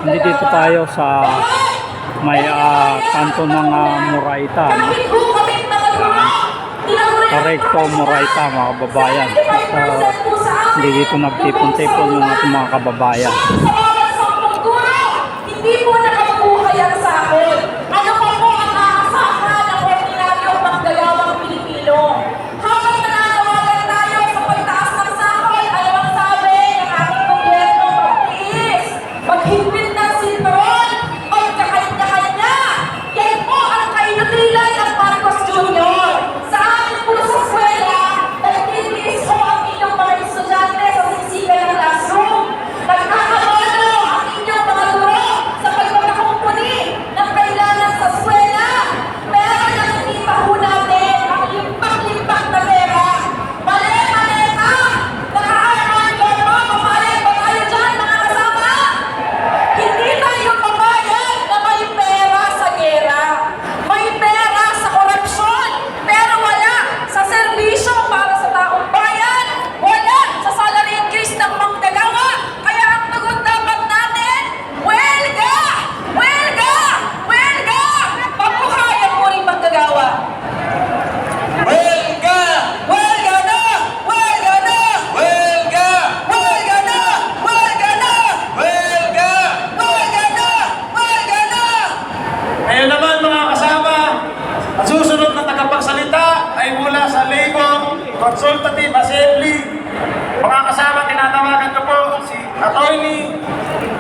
Dito tayo sa may kanto ng Moraita, no? Recto Moraita, mga kababayan. Hindi dito nagtipon-tipon yung ating mga kababayan. Hindi po nakabuhay ang sahod. Ano pa po ang nakasama ng ordinaryong manggagawang Pilipino? Habang nananawagan tayo sa pagtaas ng sahod, ano ang sabi ng ating gobyerno? Magtiis, maghigpit ng sinturon, magkakanya-kanya. Yan po ang kainutilan ng Marcos Jr. Sa amin po sa eskwela, nagtitiis po ang inyong mga estudyante sa sisigan ng classroom. Nagkakabalo ang inyong mga guro sa pagpapakakumpuni ng kailangan sa eskwela. Pero nakikita po natin ang limpak-limpak na pera. Mali-mali ka! Naka-arman ko mo, papayag ba tayo dyan, mga kasama? Hindi tayo papayag na may pera sa gera. May pera sa korupsyon, pero wala sa serbisyo para sa taong bayan. Wala sa salary increase ng manggagawa. Kaya ang tugon dapat natin, welga! Welga! Welga! Pabuhayan mo rin manggagawa. Welga! Welga na! Welga na! Welga! Welga na! Welga na! Welga! Welga na! Welga na! Ngayon naman mga kasama, ang susunod na tagapagsalita ay mula sa Labor Consultative Assembly. Mga kasama, tinatawagan ko po si Atty.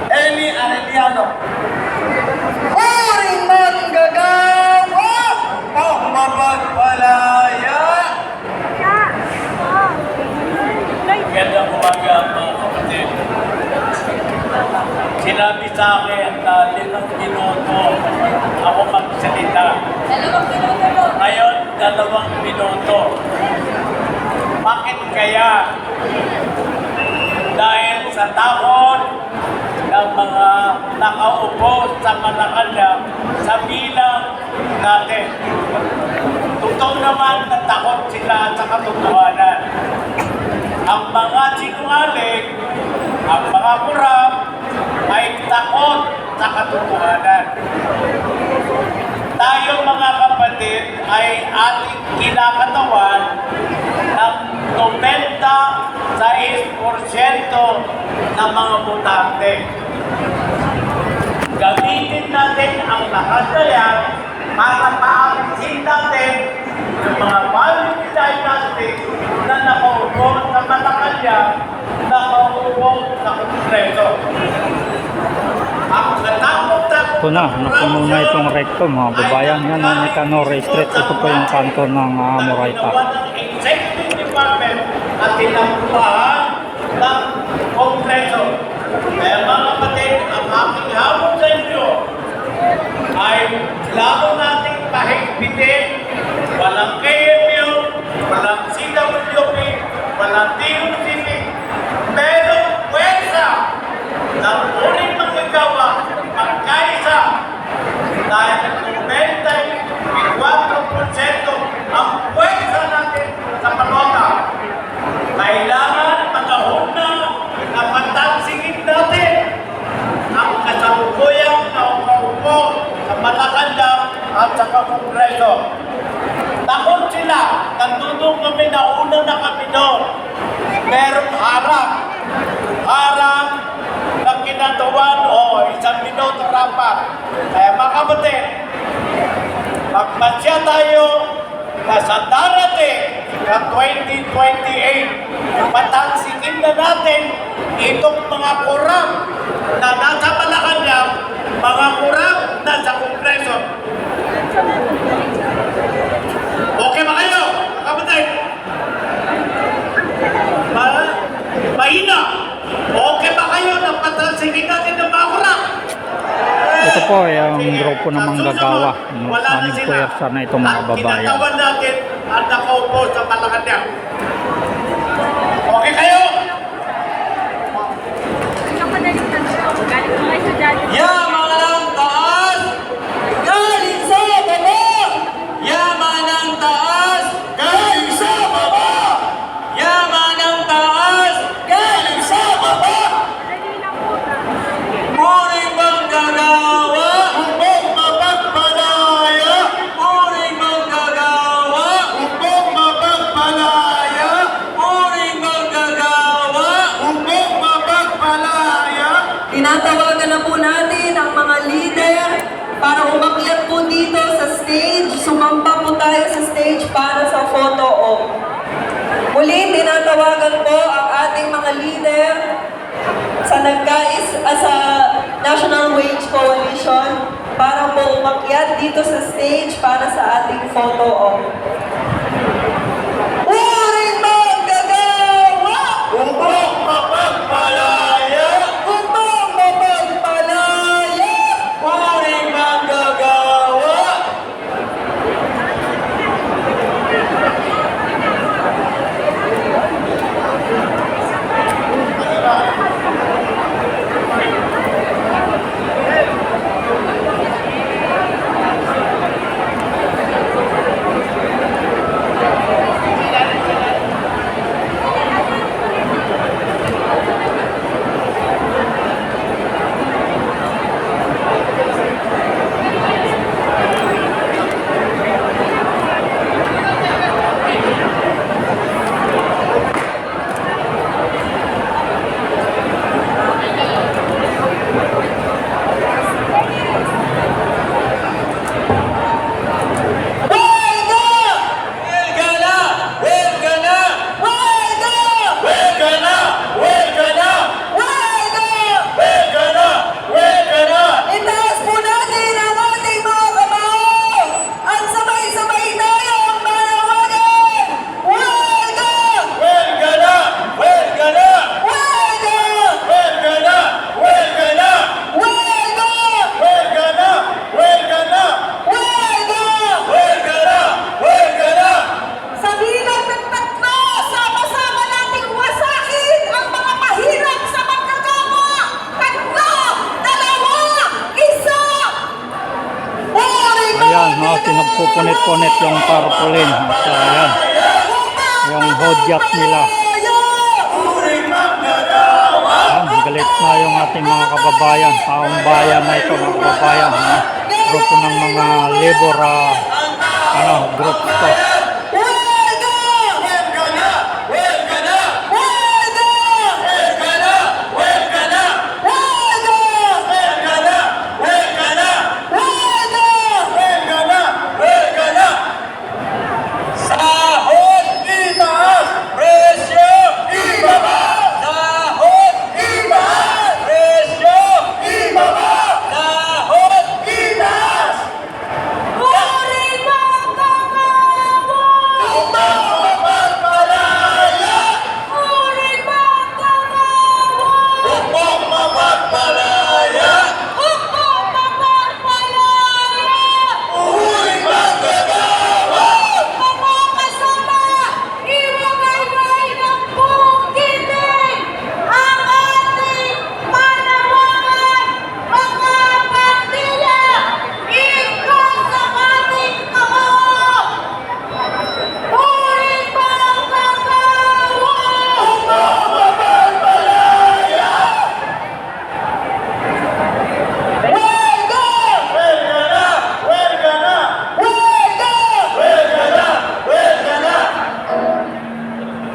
Eli Arellano. Uring manggagawa! Ang mapagpalaya! Magandang umaga mga kapatid. Sinabi sa akin na 5 minuto ako magsalita. Ngayon, 2 minuto. Bakit kaya? Dahil sa takot ng mga nakaupo sa Malacanang sa bilang natin. Totoo naman na takot sila sa katotohanan. Ang mga sinungaling, ang mga kurap, ay takot sa katotohanan. Tayo mga kapatid ay ating kinakatawan ng 96% ng mga botante. Gamitin natin ang lahat na yan para paalisin natin yung mga quality dynasty na nakaupo sa Malacanang, nakaupo sa Kongreso. Ang natakot-takot Ito na, napuno na itong recto, mga kababayan. Yan ang Nicanor Street. Ito po yung kanto ng Moraita. ng Executive Department at tinapuhan ng Kongreso. Kaya mga kapatid, ang aking hamon sa inyo ay lalo nating pahigpitin, walang KMU, walang CWP, walang TUCP, pero pwersa ng uling manggagawa magkaisa dahil ang 94% ang pwersa natin sa palota. Kailangan panahon na pagsingin natin ang kasalukuyang nakaupo sa Malacanang at sa Kongreso. Takot sila, nandunong kami na una na kami doon. Merong harap ng kinatawan o 1 minuto rapat. Kaya mga kapatid, magpasya tayo na sa darating na 2028, patalsikin na natin itong mga kurang na nasa Malacanang, mga kurang na sa Kongreso. Okay ba kayo, kapatid? Mahina. Okay ba kayo na patalsikin natin ng mga kurang? Ito po ay ang grupo ng manggagawa. Aming puwersa na itong mga Ang kababayan. kinatawan natin ang nakaupo sa Malacanang. Okay kayo? Yaman ang taas! Galing sa baba! Yaman ang taas! Galing sa baba! Yaman ang taas! Galing sa baba! Morning bang nagkais sa National Wage Coalition para po umakyat dito sa stage para sa ating photo op. Waring manggagawa! Upang mapagpalaya! Upang mapagpalaya! Waring manggagawa! Itaas po natin ang ating mga kamao! At sabay-sabay tayong manawagan! Welcome! Welcome! Sa bilang ng tatlo, sama-sama nating wasakin ang mga mahirap sa manggagawa! Tatlo! Dalawa! Isa! Ayan, pinagpupunit-punit yung tarpaulin. At ayan, yung hodyat nila. Ayan, galit na yung ating mga kababayan. Taong bayan na ito, mga kababayan. Grupo ng mga labor group to.